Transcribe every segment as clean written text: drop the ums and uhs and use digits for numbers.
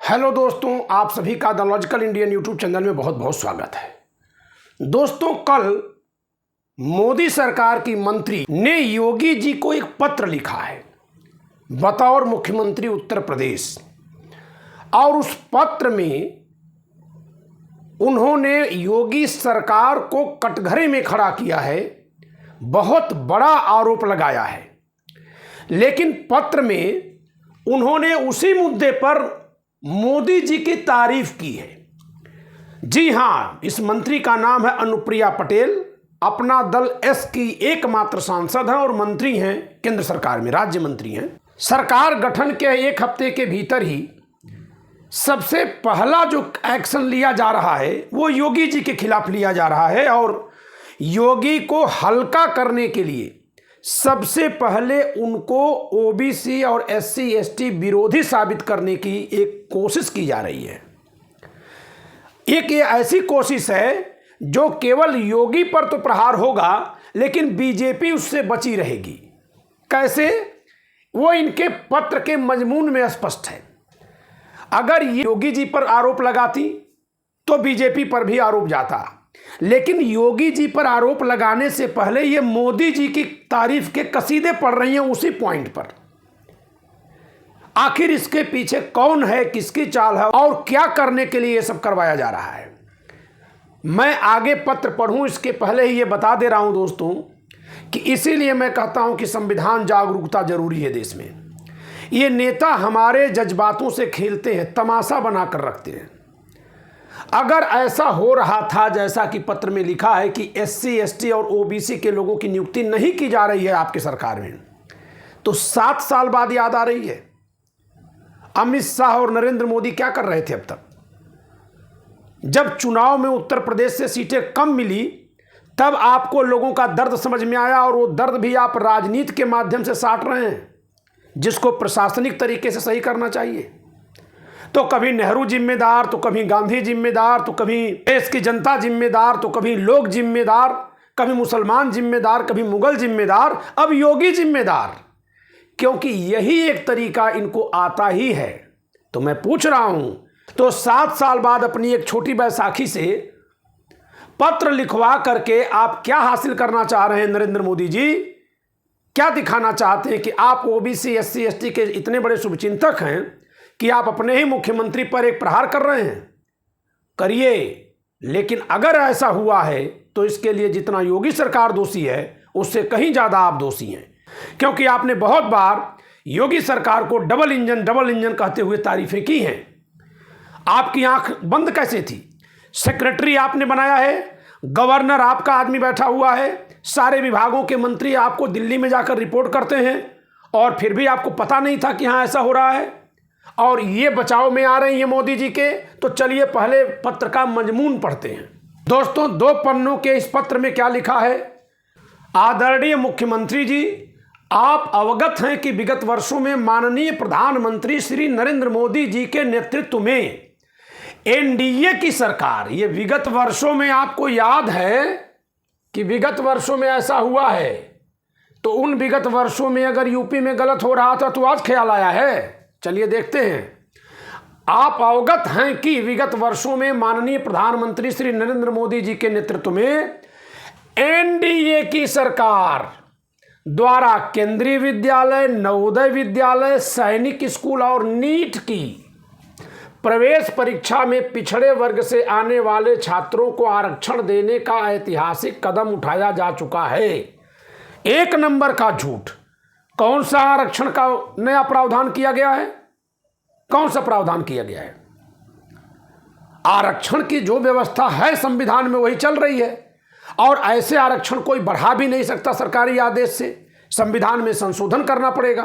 Hello दोस्तों, आप सभी का the logical Indian YouTube channel में बहुत बहुत स्वागत है। दोस्तों, कल मोदी सरकार की मंत्री ने योगी जी को एक पत्र लिखा है बतौर मुख्यमंत्री उत्तर प्रदेश, और उस पत्र में उन्होंने योगी सरकार को कटघरे में खड़ा किया है, बहुत बड़ा आरोप लगाया है। लेकिन पत्र में उन्होंने उसी मुद्दे पर मोदी जी की तारीफ की है। जी हां, इस मंत्री का नाम है अनुप्रिया पटेल। अपना दल एस की एकमात्र सांसद हैं और मंत्री हैं केंद्र सरकार में, राज्य मंत्री हैं। सरकार गठन के एक हफ्ते के भीतर ही सबसे पहला जो एक्शन लिया जा रहा है वो योगी जी के खिलाफ लिया जा रहा है, और योगी को हल्का करने के लिए सबसे पहले उनको ओबीसी और एससी एसटी विरोधी साबित करने की एक कोशिश की जा रही है। एक ये ऐसी कोशिश है जो केवल योगी पर तो प्रहार होगा, लेकिन बीजेपी उससे बची रहेगी। कैसे? वो इनके पत्र के मजमून में स्पष्ट है। अगर ये योगी जी पर आरोप लगाती तो बीजेपी पर भी आरोप जाता, लेकिन योगी जी पर आरोप लगाने से पहले ये मोदी जी की तारीफ के कसीदे पढ़ रही हैं उसी पॉइंट पर। आखिर इसके पीछे कौन है, किसकी चाल है और क्या करने के लिए ये सब करवाया जा रहा है? मैं आगे पत्र पढ़ूं इसके पहले ही ये बता दे रहा हूं दोस्तों कि इसीलिए मैं कहता हूं कि संविधान जागरूकता जरूरी है देश में। ये नेता हमारे जज्बातों से खेलते हैं, तमाशा बनाकर रखते हैं। अगर ऐसा हो रहा था जैसा कि पत्र में लिखा है कि एससी एसटी और ओबीसी के लोगों की नियुक्ति नहीं की जा रही है आपकी सरकार में, तो 7 साल बाद याद आ रही है। अमित शाह और नरेंद्र मोदी क्या कर रहे थे अब तक? जब चुनाव में उत्तर प्रदेश से सीटें कम मिली तब आपको लोगों का दर्द समझ में आया, और वो दर्द भी आप राजनीति के माध्यम से साट रहे हैं, जिसको प्रशासनिक तरीके से सही करना चाहिए। तो कभी नेहरू जिम्मेदार, तो कभी गांधी जिम्मेदार, तो कभी देश की जनता जिम्मेदार, तो कभी लोग जिम्मेदार, कभी मुसलमान जिम्मेदार, कभी मुगल जिम्मेदार, अब योगी जिम्मेदार, क्योंकि यही एक तरीका इनको आता ही है। तो मैं पूछ रहा हूं, तो 7 साल बाद अपनी एक छोटी बैसाखी से पत्र लिखवा करके आप क्या हासिल करना चाह रहे हैं? नरेंद्र मोदी जी क्या दिखाना चाहते हैं कि आप ओबीसी एससी एसटी के इतने बड़े शुभचिंतक हैं कि आप अपने ही मुख्यमंत्री पर एक प्रहार कर रहे हैं? करिए, लेकिन अगर ऐसा हुआ है तो इसके लिए जितना योगी सरकार दोषी है उससे कहीं ज़्यादा आप दोषी हैं, क्योंकि आपने बहुत बार योगी सरकार को डबल इंजन कहते हुए तारीफें की हैं। आपकी आंख बंद कैसे थी? सेक्रेटरी आपने बनाया है, गवर्नर आपका आदमी बैठा हुआ है, सारे विभागों के मंत्री आपको दिल्ली में जाकर रिपोर्ट करते हैं, और फिर भी आपको पता नहीं था कि हाँ ऐसा हो रहा है, और ये बचाव में आ रही है मोदी जी के। तो चलिए पहले पत्र का मजमून पढ़ते हैं। दोस्तों, 2 पन्नों के इस पत्र में क्या लिखा है? आदरणीय मुख्यमंत्री जी, आप अवगत हैं कि विगत वर्षों में माननीय प्रधानमंत्री श्री नरेंद्र मोदी जी के नेतृत्व में एनडीए की सरकार, ये विगत वर्षों में आपको याद है कि विगत वर्षों में ऐसा हुआ है, तो उन विगत वर्षों में अगर यूपी में गलत हो रहा था तो आज ख्याल आया है? चलिए देखते हैं। आप अवगत हैं कि विगत वर्षों में माननीय प्रधानमंत्री श्री नरेंद्र मोदी जी के नेतृत्व में एनडीए की सरकार द्वारा केंद्रीय विद्यालय, नवोदय विद्यालय, सैनिक स्कूल और नीट की प्रवेश परीक्षा में पिछड़े वर्ग से आने वाले छात्रों को आरक्षण देने का ऐतिहासिक कदम उठाया जा चुका है। 1 नंबर का झूठ। कौन सा आरक्षण का नया प्रावधान किया गया है? कौन सा प्रावधान किया गया है? आरक्षण की जो व्यवस्था है संविधान में वही चल रही है, और ऐसे आरक्षण कोई बढ़ा भी नहीं सकता सरकारी आदेश से। संविधान में संशोधन करना पड़ेगा।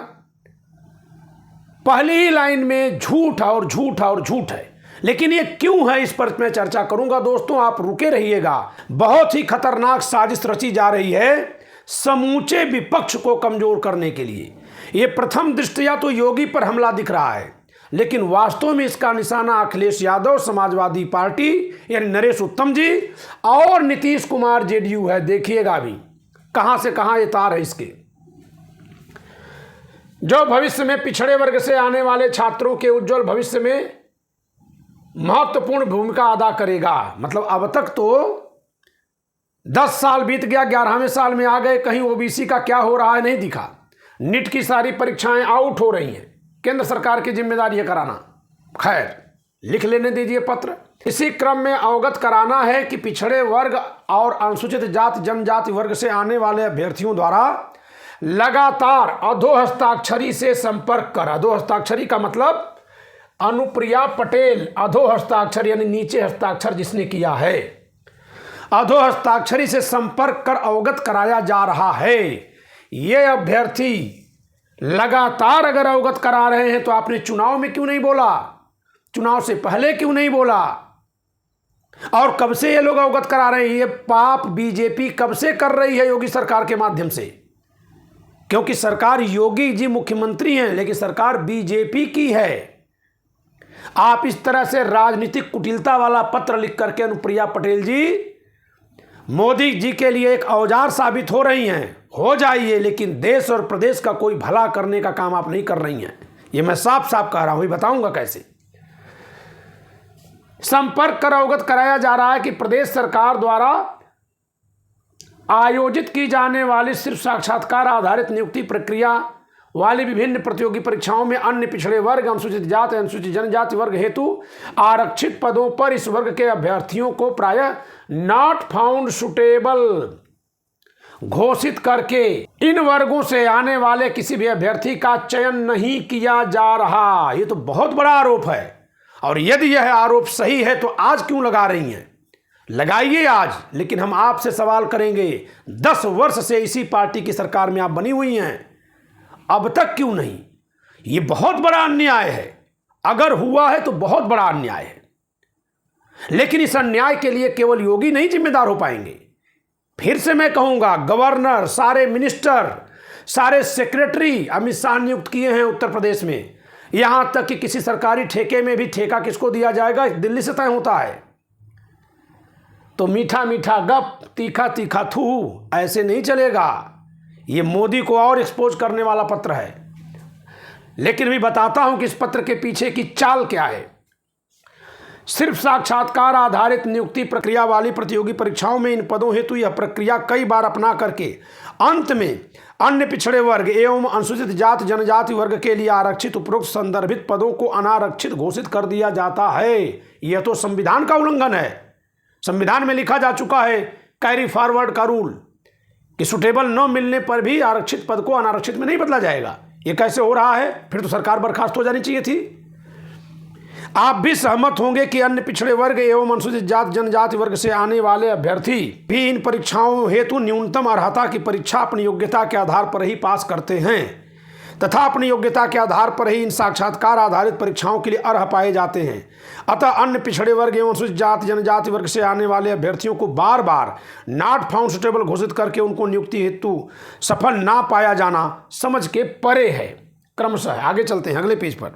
पहली ही लाइन में झूठ और झूठ और झूठ है। लेकिन ये क्यों है, इस पर मैं चर्चा करूंगा। दोस्तों, आप रुके रहिएगा। बहुत ही खतरनाक साजिश रची जा रही है समूचे विपक्ष को कमजोर करने के लिए। ये प्रथम दृष्टया तो योगी पर हमला दिख रहा है, लेकिन वास्तव में इसका निशाना अखिलेश यादव, समाजवादी पार्टी यानी नरेश उत्तम जी, और नीतीश कुमार जेडीयू है। देखिएगा अभी कहां से कहां ये तार है इसके। जो भविष्य में पिछड़े वर्ग से आने वाले छात्रों के उज्जवल भविष्य में महत्वपूर्ण भूमिका अदा करेगा। मतलब अब तक तो 10 साल बीत गया, 11वें साल में आ गए, कहीं ओबीसी का क्या हो रहा है नहीं दिखा। नीट की सारी परीक्षाएं आउट हो रही हैं, केंद्र सरकार की जिम्मेदारी है कराना। खैर, लिख लेने दीजिए पत्र। इसी क्रम में अवगत कराना है कि पिछड़े वर्ग और अनुसूचित जाति जनजाति वर्ग से आने वाले अभ्यर्थियों द्वारा लगातार अधोहस्ताक्षरी से संपर्क कर। अधोहस्ताक्षरी का मतलब अनुप्रिया पटेल, अधोहस्ताक्षर यानी नीचे हस्ताक्षर जिसने किया है, अधोहस्ताक्षरी से संपर्क कर अवगत कराया जा रहा है। ये अभ्यर्थी लगातार अगर अवगत करा रहे हैं तो आपने चुनाव में क्यों नहीं बोला, चुनाव से पहले क्यों नहीं बोला, और कब से ये लोग अवगत करा रहे हैं? ये पाप बीजेपी कब से कर रही है योगी सरकार के माध्यम से, क्योंकि सरकार योगी जी मुख्यमंत्री हैं लेकिन सरकार बीजेपी की है। आप इस तरह से राजनीतिक कुटिलता वाला पत्र लिख करके अनुप्रिया पटेल जी मोदी जी के लिए एक औजार साबित हो रही हैं। हो जाइए, लेकिन देश और प्रदेश का कोई भला करने का काम आप नहीं कर रही हैं। ये मैं साफ साफ कह रहा हूं, बताऊंगा कैसे। संपर्क कर अवगत कराया जा रहा है कि प्रदेश सरकार द्वारा आयोजित की जाने वाली सिर्फ साक्षात्कार आधारित नियुक्ति प्रक्रिया वाली विभिन्न प्रतियोगी परीक्षाओं में अन्य पिछड़े वर्ग, अनुसूचित जाति, अनुसूचित जनजाति वर्ग हेतु आरक्षित पदों पर इस वर्ग के अभ्यर्थियों को प्रायः नॉट फाउंड सुटेबल घोषित करके इन वर्गों से आने वाले किसी भी अभ्यर्थी का चयन नहीं किया जा रहा। ये तो बहुत बड़ा आरोप है, और यदि यह आरोप सही है तो आज क्यों लगा रही हैं? लगाइए आज, लेकिन हम आपसे सवाल करेंगे, 10 वर्ष से इसी पार्टी की सरकार में आप बनी हुई हैं, अब तक क्यों नहीं? ये बहुत बड़ा अन्याय है। अगर हुआ है तो बहुत बड़ा अन्याय है, लेकिन इस अन्याय के लिए केवल योगी नहीं जिम्मेदार हो पाएंगे। फिर से मैं कहूंगा, गवर्नर, सारे मिनिस्टर, सारे सेक्रेटरी अमित शाह नियुक्त किए हैं उत्तर प्रदेश में। यहां तक कि किसी सरकारी ठेके में भी ठेका किसको दिया जाएगा दिल्ली से तय होता है। तो मीठा मीठा गप, तीखा तीखा थू, ऐसे नहीं चलेगा। ये मोदी को और एक्सपोज करने वाला पत्र है। लेकिन भी बताता हूं कि इस पत्र के पीछे की चाल क्या है। सिर्फ साक्षात्कार आधारित नियुक्ति प्रक्रिया वाली प्रतियोगी परीक्षाओं में इन पदों हेतु यह प्रक्रिया कई बार अपना करके अंत में अन्य पिछड़े वर्ग एवं अनुसूचित जाति जनजाति वर्ग के लिए आरक्षित उपरोक्त संदर्भित पदों को अनारक्षित घोषित कर दिया जाता है। यह तो संविधान का उल्लंघन है। संविधान में लिखा जा चुका है, कैरी फॉरवर्ड का रूल, कि सुटेबल न मिलने पर भी आरक्षित पद को अनारक्षित में नहीं बदला जाएगा। यह कैसे हो रहा है? फिर तो सरकार बर्खास्त हो जानी चाहिए थी। आप भी सहमत होंगे कि अन्य पिछड़े वर्ग एवं अनुसूचित जाति जनजाति वर्ग से आने वाले अभ्यर्थी भी इन परीक्षाओं हेतु न्यूनतम अर्हता की परीक्षा अपनी योग्यता के आधार पर ही पास करते हैं तथा अपनी योग्यता के आधार पर ही इन साक्षात्कार आधारित परीक्षाओं के लिए अर्ह पाए जाते हैं। अतः अन्य पिछड़े वर्ग एवं अनुसूचित जाति जनजाति वर्ग से आने वाले अभ्यर्थियों को बार बार नॉट फाउंड सुटेबल घोषित करके उनको नियुक्ति हेतु सफल ना पाया जाना समझ के परे है। क्रमशः आगे चलते हैं अगले पेज पर।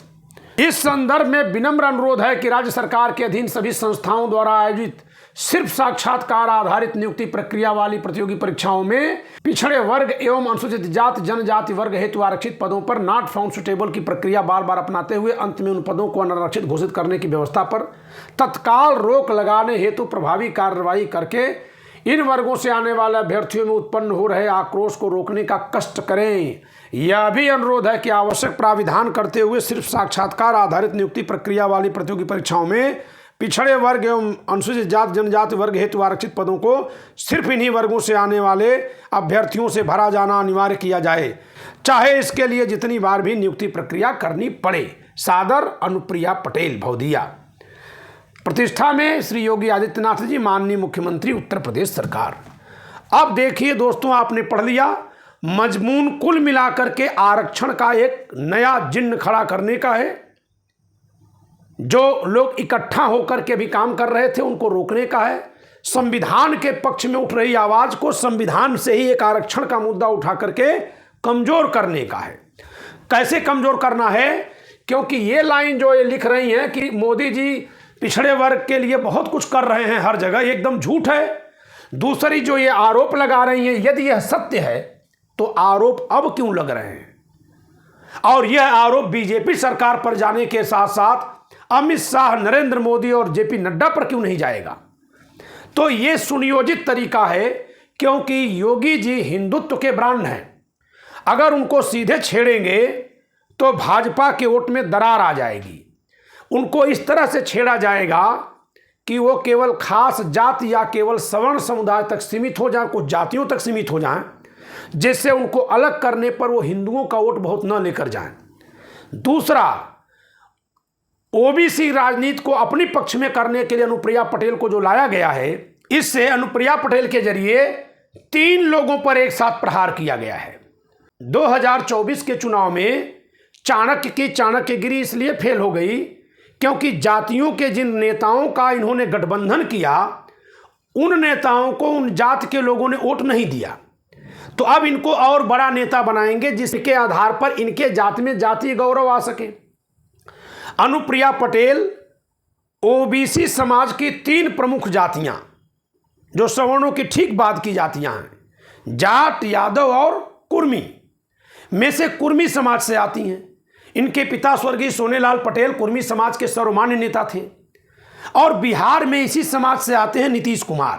इस संदर्भ में विनम्र अनुरोध है कि राज्य सरकार के अधीन सभी संस्थाओं द्वारा आयोजित सिर्फ साक्षात्कार आधारित नियुक्ति प्रक्रिया वाली प्रतियोगी परीक्षाओं में पिछड़े वर्ग एवं अनुसूचित जाति जनजाति वर्ग हेतु आरक्षित पदों पर नॉट फाउंड सुटेबल की प्रक्रिया बार बार अपनाते हुए अंत में उन पदों को अनारक्षित घोषित करने की व्यवस्था पर तत्काल रोक लगाने हेतु प्रभावी कार्रवाई करके इन वर्गों से आने वाले अभ्यर्थियों में उत्पन्न हो रहे आक्रोश को रोकने का कष्ट करें। यह भी अनुरोध है कि आवश्यक प्राविधान करते हुए सिर्फ साक्षात्कार आधारित नियुक्ति प्रक्रिया वाली प्रतियोगी परीक्षाओं में पिछड़े वर्ग एवं अनुसूचित जाति जनजाति वर्ग हेतु आरक्षित पदों को सिर्फ इन्हीं वर्गों से आने वाले अभ्यर्थियों से भरा जाना अनिवार्य किया जाए, चाहे इसके लिए जितनी बार भी नियुक्ति प्रक्रिया करनी पड़े। सादर अनुप्रिया पटेल, भौदिया। प्रतिष्ठा में श्री योगी आदित्यनाथ जी, माननीय मुख्यमंत्री उत्तर प्रदेश सरकार। अब देखिए दोस्तों, आपने पढ़ लिया, मजमून कुल मिलाकर के आरक्षण का एक नया जिन्न खड़ा करने का है। जो लोग इकट्ठा होकर के भी काम कर रहे थे उनको रोकने का है। संविधान के पक्ष में उठ रही आवाज को संविधान से ही एक आरक्षण का मुद्दा उठा करके कमजोर करने का है। कैसे कमजोर करना है? क्योंकि ये लाइन जो ये लिख रही हैं कि मोदी जी पिछड़े वर्ग के लिए बहुत कुछ कर रहे हैं हर जगह, एकदम झूठ है। दूसरी जो ये आरोप लगा रही हैं, यदि यह सत्य है तो आरोप अब क्यों लग रहे हैं? और यह आरोप बीजेपी सरकार पर जाने के साथ साथ अमित शाह, नरेंद्र मोदी और जेपी नड्डा पर क्यों नहीं जाएगा? तो ये सुनियोजित तरीका है, क्योंकि योगी जी हिंदुत्व के ब्रांड हैं। अगर उनको सीधे छेड़ेंगे तो भाजपा के वोट में दरार आ जाएगी। उनको इस तरह से छेड़ा जाएगा कि वो केवल खास जाति या केवल सवर्ण समुदाय तक सीमित हो जाएं, कुछ जातियों तक सीमित हो जाएं, जिससे उनको अलग करने पर वो हिंदुओं का वोट बहुत न लेकर जाएं। दूसरा, ओबीसी राजनीति को अपने पक्ष में करने के लिए अनुप्रिया पटेल को जो लाया गया है, इससे अनुप्रिया पटेल के जरिए 3 लोगों पर एक साथ प्रहार किया गया है। 2024 के चुनाव में चाणक्य की चाणक्यगिरी इसलिए फेल हो गई क्योंकि जातियों के जिन नेताओं का इन्होंने गठबंधन किया, उन नेताओं को उन जाति के लोगों ने वोट नहीं दिया। तो अब इनको और बड़ा नेता बनाएंगे जिसके आधार पर इनके जाति में जातीय गौरव आ सके। अनुप्रिया पटेल ओबीसी समाज की 3 प्रमुख जातियां, जो सवर्णों की ठीक बात की जातियां हैं, जाट, यादव और कुर्मी, में से कुर्मी समाज से आती हैं। इनके पिता स्वर्गीय सोनेलाल पटेल कुर्मी समाज के सर्वमान्य नेता थे और बिहार में इसी समाज से आते हैं नीतीश कुमार।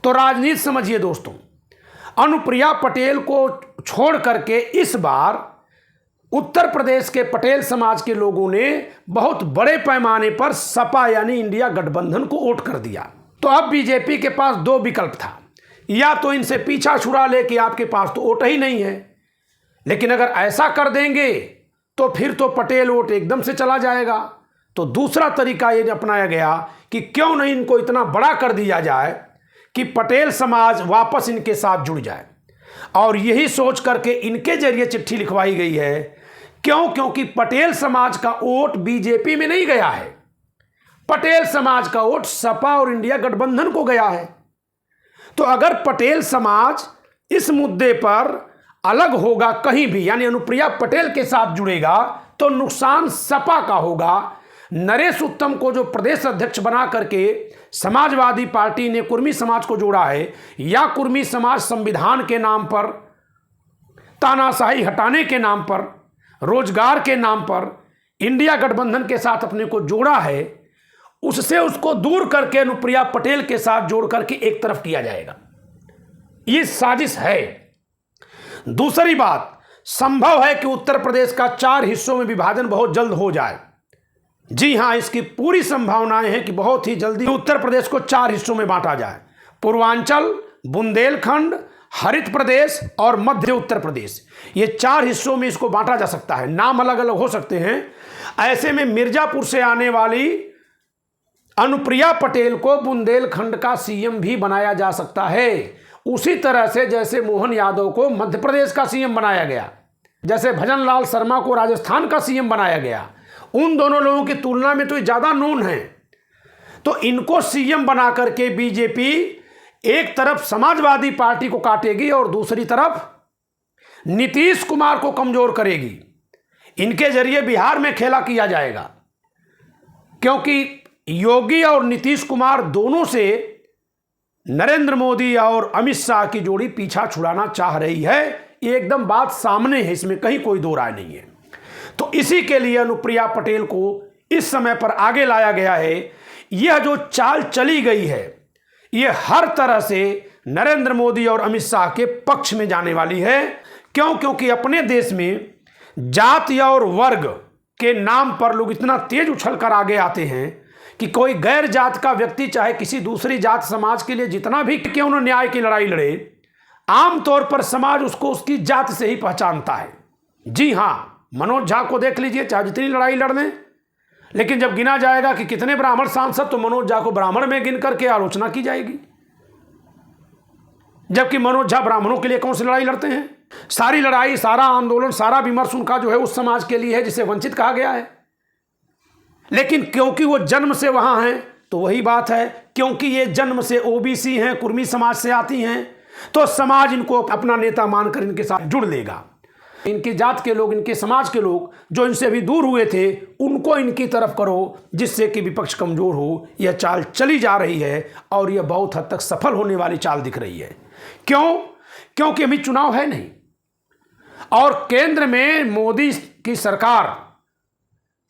तो राजनीति समझिए दोस्तों, अनुप्रिया पटेल को छोड़ करके इस बार उत्तर प्रदेश के पटेल समाज के लोगों ने बहुत बड़े पैमाने पर सपा यानी इंडिया गठबंधन को वोट कर दिया। तो अब बीजेपी के पास 2 विकल्प था, या तो इनसे पीछा छुड़ा ले कि आपके पास तो वोट ही नहीं है, लेकिन अगर ऐसा कर देंगे तो फिर तो पटेल वोट एकदम से चला जाएगा। तो दूसरा तरीका ये अपनाया गया कि क्यों नहीं इनको इतना बड़ा कर दिया जाए कि पटेल समाज वापस इनके साथ जुड़ जाए, और यही सोच करके इनके जरिए चिट्ठी लिखवाई गई है। क्योंकि पटेल समाज का वोट बीजेपी में नहीं गया है, पटेल समाज का वोट सपा और इंडिया गठबंधन को गया है। तो अगर पटेल समाज इस मुद्दे पर अलग होगा कहीं भी, यानी अनुप्रिया पटेल के साथ जुड़ेगा, तो नुकसान सपा का होगा। नरेश उत्तम को जो प्रदेश अध्यक्ष बना करके समाजवादी पार्टी ने कुर्मी समाज को जोड़ा है, या कुर्मी समाज संविधान के नाम पर, तानाशाही हटाने के नाम पर, रोजगार के नाम पर इंडिया गठबंधन के साथ अपने को जोड़ा है, उससे उसको दूर करके अनुप्रिया पटेल के साथ जोड़ करके एक तरफ किया जाएगा। ये साजिश है। दूसरी बात, संभव है कि उत्तर प्रदेश का 4 हिस्सों में विभाजन बहुत जल्द हो जाए। जी हां, इसकी पूरी संभावनाएं हैं कि बहुत ही जल्दी उत्तर प्रदेश को 4 हिस्सों में बांटा जाए। पूर्वांचल, बुंदेलखंड, हरित प्रदेश और मध्य उत्तर प्रदेश, ये 4 हिस्सों में इसको बांटा जा सकता है। नाम अलग अलग हो सकते हैं। ऐसे में मिर्जापुर से आने वाली अनुप्रिया पटेल को बुंदेलखंड का सीएम भी बनाया जा सकता है, उसी तरह से जैसे मोहन यादव को मध्य प्रदेश का सीएम बनाया गया, जैसे भजन लाल शर्मा को राजस्थान का सीएम बनाया गया। उन दोनों लोगों की तुलना में तो ज़्यादा नोन है। तो इनको सीएम बना करके बीजेपी एक तरफ समाजवादी पार्टी को काटेगी और दूसरी तरफ नीतीश कुमार को कमजोर करेगी। इनके जरिए बिहार में खेला किया जाएगा, क्योंकि योगी और नीतीश कुमार दोनों से नरेंद्र मोदी और अमित शाह की जोड़ी पीछा छुड़ाना चाह रही है। ये एकदम बात सामने है, इसमें कहीं कोई दो राय नहीं है। तो इसी के लिए अनुप्रिया पटेल को इस समय पर आगे लाया गया है। यह जो चाल चली गई है, यह हर तरह से नरेंद्र मोदी और अमित शाह के पक्ष में जाने वाली है। क्योंकि अपने देश में जाति और वर्ग के नाम पर लोग इतना तेज उछल कर आगे आते हैं कि कोई गैर जात का व्यक्ति चाहे किसी दूसरी जात समाज के लिए जितना भी क्यों न न्याय की लड़ाई लड़े, आमतौर पर समाज उसको उसकी जात से ही पहचानता है। जी हाँ, मनोज झा को देख लीजिए, चाहे जितनी लड़ाई लड़ लें, लेकिन जब गिना जाएगा कि कितने ब्राह्मण सांसद, तो मनोज झा को ब्राह्मण में गिन करके आलोचना की जाएगी, जबकि मनोज झा ब्राह्मणों के लिए कौन सी लड़ाई लड़ते हैं। सारी लड़ाई, सारा आंदोलन, सारा विमर्श उनका जो है उस समाज के लिए है जिसे वंचित कहा गया है। लेकिन क्योंकि वो जन्म से वहां हैं, तो वही बात है, क्योंकि ये जन्म से ओबीसी हैं, कुर्मी समाज से आती हैं, तो समाज इनको अपना नेता मानकर इनके साथ जुड़ लेगा। इनकी जात के लोग, इनके समाज के लोग जो इनसे अभी दूर हुए थे, उनको इनकी तरफ करो, जिससे कि विपक्ष कमजोर हो। यह चाल चली जा रही है और यह बहुत हद तक सफल होने वाली चाल दिख रही है। क्यों? क्योंकि अभी चुनाव है नहीं और केंद्र में मोदी की सरकार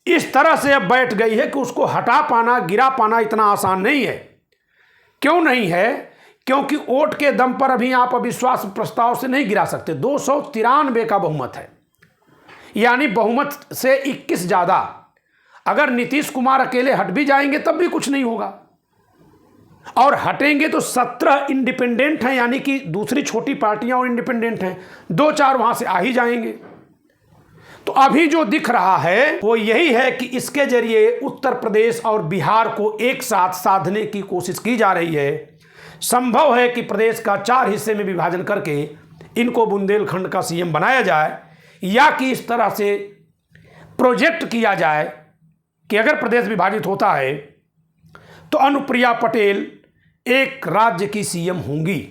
इस तरह से अब बैठ गई है कि उसको हटा पाना, गिरा पाना इतना आसान नहीं है। क्यों नहीं है? क्योंकि वोट के दम पर अभी आप अविश्वास प्रस्ताव से नहीं गिरा सकते। 293 का बहुमत है, यानी बहुमत से 21 ज़्यादा। अगर नीतीश कुमार अकेले हट भी जाएंगे तब भी कुछ नहीं होगा, और हटेंगे तो 17 इंडिपेंडेंट हैं, यानी कि दूसरी छोटी पार्टियां और इंडिपेंडेंट हैं, 2-4 वहां से आ ही जाएंगे। तो अभी जो दिख रहा है वो यही है कि इसके जरिए उत्तर प्रदेश और बिहार को एक साथ साधने की कोशिश की जा रही है। संभव है कि प्रदेश का 4 हिस्से में विभाजन करके इनको बुंदेलखंड का सीएम बनाया जाए, या कि इस तरह से प्रोजेक्ट किया जाए कि अगर प्रदेश विभाजित होता है तो अनुप्रिया पटेल एक राज्य की सीएम होंगी।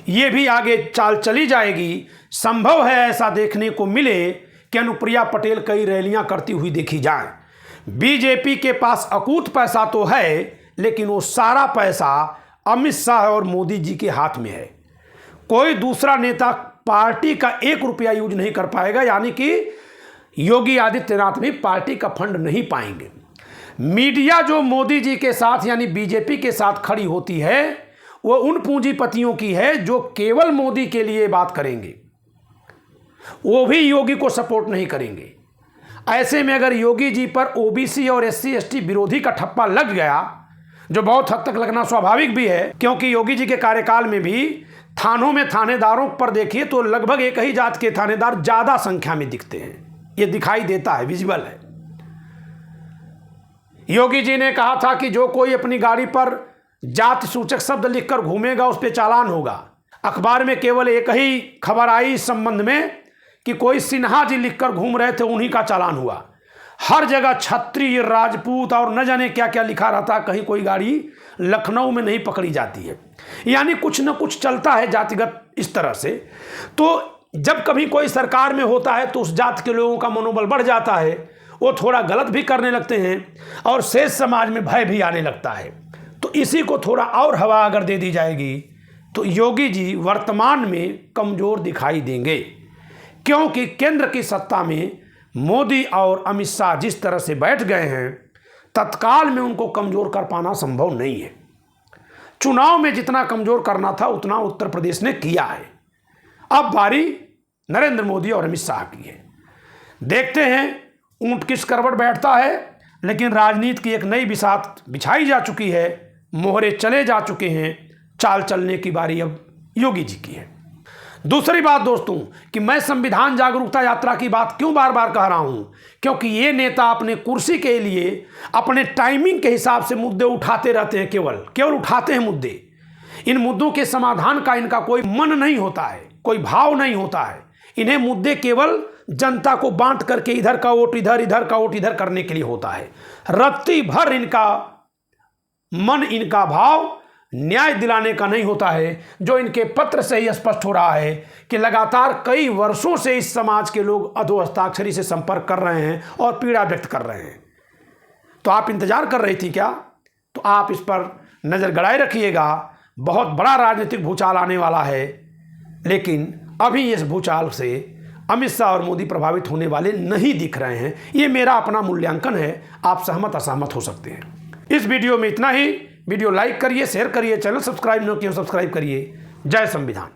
ये भी आगे चाल चली जाएगी। संभव है ऐसा देखने को मिले कि अनुप्रिया पटेल कई रैलियां करती हुई देखी जाए। बीजेपी के पास अकूत पैसा तो है, लेकिन वो सारा पैसा अमित शाह और मोदी जी के हाथ में है। कोई दूसरा नेता पार्टी का 1 रुपया यूज नहीं कर पाएगा, यानी कि योगी आदित्यनाथ भी पार्टी का फंड नहीं पाएंगे। मीडिया जो मोदी जी के साथ यानी बीजेपी के साथ खड़ी होती है वो उन पूंजीपतियों की है जो केवल मोदी के लिए बात करेंगे, वो भी योगी को सपोर्ट नहीं करेंगे। ऐसे में अगर योगी जी पर ओबीसी और SC/ST विरोधी का ठप्पा लग गया, जो बहुत हद तक लगना स्वाभाविक भी है, क्योंकि योगी जी के कार्यकाल में भी थानों में थानेदारों पर देखिए तो लगभग एक ही जात के थानेदार ज़्यादा संख्या में दिखते हैं। ये दिखाई देता है, विजिबल है। योगी जी ने कहा था कि जो कोई अपनी गाड़ी पर जाति सूचक शब्द लिखकर घूमेगा उस पर चालान होगा। अखबार में केवल एक ही खबर आई इस संबंध में कि कोई सिन्हा जी लिखकर घूम रहे थे, उन्हीं का चालान हुआ। हर जगह क्षत्रिय, राजपूत और न जाने क्या क्या लिखा रहता, कहीं कोई गाड़ी लखनऊ में नहीं पकड़ी जाती है। यानी कुछ न कुछ चलता है जातिगत इस तरह से। तो जब कभी कोई सरकार में होता है तो उस जात के लोगों का मनोबल बढ़ जाता है, वो थोड़ा गलत भी करने लगते हैं और शेष समाज में भय भी आने लगता है। तो इसी को थोड़ा और हवा अगर दे दी जाएगी तो योगी जी वर्तमान में कमज़ोर दिखाई देंगे, क्योंकि केंद्र की सत्ता में मोदी और अमित शाह जिस तरह से बैठ गए हैं, तत्काल में उनको कमज़ोर कर पाना संभव नहीं है। चुनाव में जितना कमज़ोर करना था उतना उत्तर प्रदेश ने किया है। अब बारी नरेंद्र मोदी और अमित शाह की है। देखते हैं ऊंट किस करवट बैठता है, लेकिन राजनीति की एक नई बिसात बिछाई जा चुकी है, मोहरे चले जा चुके हैं, चाल चलने की बारी अब योगी जी की है। दूसरी बात दोस्तों कि मैं संविधान जागरूकता यात्रा की बात क्यों बार बार कह रहा हूं, क्योंकि ये नेता अपने कुर्सी के लिए अपने टाइमिंग के हिसाब से मुद्दे उठाते रहते हैं, केवल उठाते हैं मुद्दे। इन मुद्दों के समाधान का इनका कोई मन नहीं होता है, कोई भाव नहीं होता है। इन्हें मुद्दे केवल जनता को बांट करके इधर का वोट इधर, इधर का वोट इधर करने के लिए होता है। रत्ती भर इनका मन, इनका भाव न्याय दिलाने का नहीं होता है, जो इनके पत्र से ही स्पष्ट हो रहा है कि लगातार कई वर्षों से इस समाज के लोग अधोहस्ताक्षरी से संपर्क कर रहे हैं और पीड़ा व्यक्त कर रहे हैं। तो आप इंतजार कर रही थी क्या? तो आप इस पर नज़र गड़ाए रखिएगा। बहुत बड़ा राजनीतिक भूचाल आने वाला है, लेकिन अभी इस भूचाल से अमित शाह और मोदी प्रभावित होने वाले नहीं दिख रहे हैं। ये मेरा अपना मूल्यांकन है, आप सहमत असहमत हो सकते हैं। इस वीडियो में इतना ही। वीडियो लाइक करिए, शेयर करिए, चैनल सब्सक्राइब न किया सब्सक्राइब करिए। जय संविधान।